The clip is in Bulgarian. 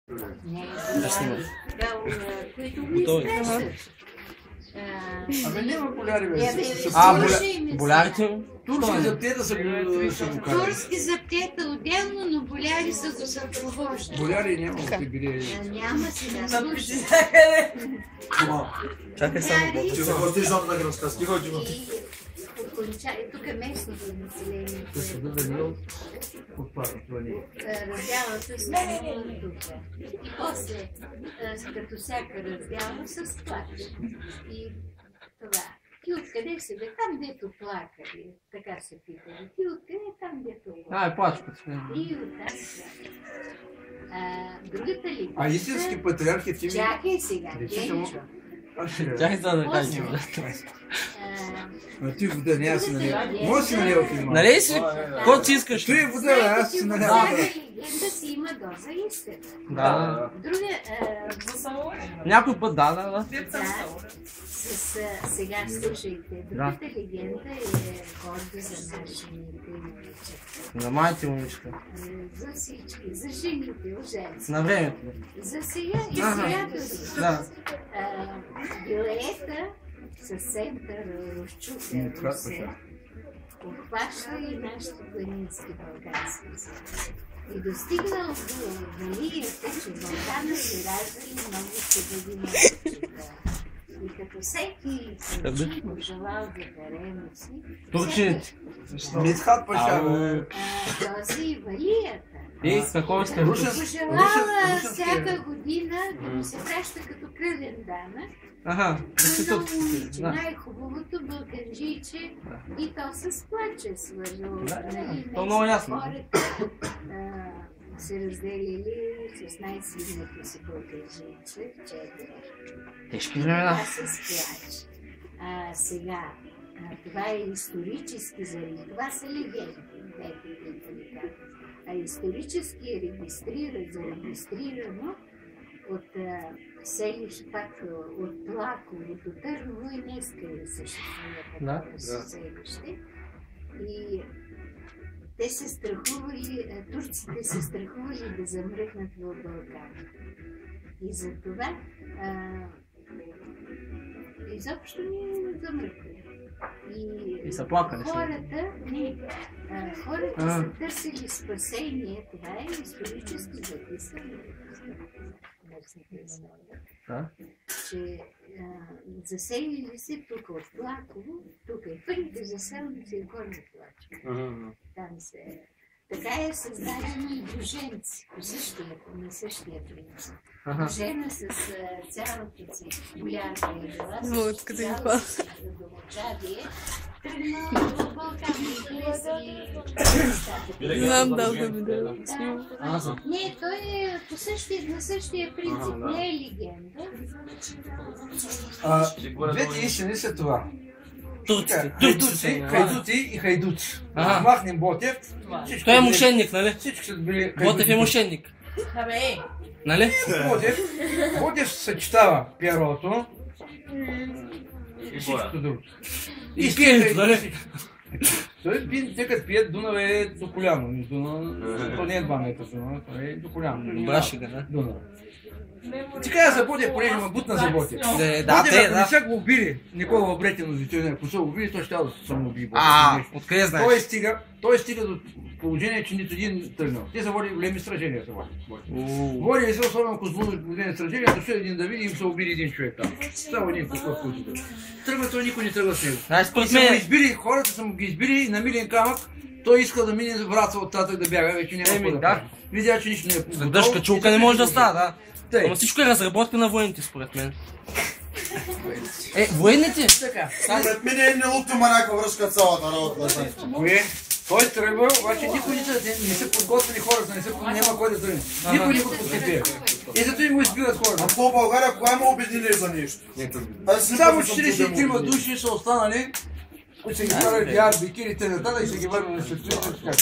Да снимам. Готови. Абе няма боляри, бе. Болярите? Турски заптета са го карали. Турски заптета отделно, но боляри са го съпровождали. Боляри няма да ти биде. Няма сега. Чакай само. Тук е местното население. Съда да не отпадат плани. Раздялата се тук. И после, като всяка раздяла, с плач. И това. Ти откъде си? Бе, там дето плакали. Така се питали. Ти откъде там дето плакали? Плачкат. И оттам другата ли? А истински патриарх е ти ми? Чакай сега, Генчо. Чакай за да кажа. Ти вода, няма си налева. Може си налева ти малко. Нали си? Кой си искаш? Той е вода, аз си налева. Легенда си има доза истина. Да. Друга... Някой път да. Сега слушайте. Другата легенда е горда за нашите момичета. За майите момичета. За всички. За жените, ужасно. На времето. За сега и сега дори. Да. Билета съвсем разчупя се. Обхваща и нашите планински балкански земя. И достигнал до валията, че Балкана се раждали много хубави момичета. И като всеки турчин пожелал да хареноси, Турчините. Митхат Паша. този валията И какво сте? пожелала всяка година да му се праща като кръвен данък. Че най-хубавото балканджиче и то с плаче свързало. То много ясно. Хората се разделили с най-силното си балканджиче, четири. Тежки времена. Това с плач. Сега, това е исторически заради. Това са легенди. А исторически е зарегистрирано от селище, пак от Плаково до Търново и днеска е съществува селище. И те се страхували, турците се страхували да замръкнат в Балкана. И затова изобщо не замръкнали. И са плакали. Хората са търсили спасение. Това е исторически записано. Че заселили се тук от Плаково, тук е първите заселници в Горни Плачко. Там се... Така е създадено и Боженци, на същия принцип. Жена с цялото си болярка и била, с цялото си домочадие, тръгнала в Балкан и Знам, да видео. Не, той е на същия принцип, не е легенда. Двете истини са това. Турците. Хайдути и хайдуци. Махнем Ботев. Той е мошенник, нали? Всички са били... Ботев е мошенник. Нали? Ботев съчетава перото и всичкото друго. И пиенето, нали? Те като пият, Дунав е до коляно. То не е 2 метра Дунав, то е до коляно. Добра шега, да? Дунав. Ти кажа за Ботев, понеже ма бутна за Ботев. Ботев, ако не са го убили, Никола Обретено, ако са го убили, той ще да се самоуби. Откъде знаеш? Той стига до положение, че нито един тръгнал. Те са водили големи сражения. Водили се, особено Козлуно големи сражения, защото един да види им са убили един човек там. Само един кусок култура. Тръгва той, никой не тръгва с него. Хората са му ги избили и на милен камък, той искал да мине врата оттатък да бяга, вече няма какво да прави. Видя, че нищо не е подготвил. Дъжка чулка не може да става, да. Ама всичко е разработка на военните, според мен. Военните? Според мен е неултима някаква връзка цялата работа. Той тръгва, обаче никой не са подготвени хората, няма кой да тръгне. Никой не го подкрепя. И зато им го избиват хората. А по България кога има обединили за нещо? Само 43 души са останали, които са ги правили Диар, Бикир и т.н. и са ги върнали след това.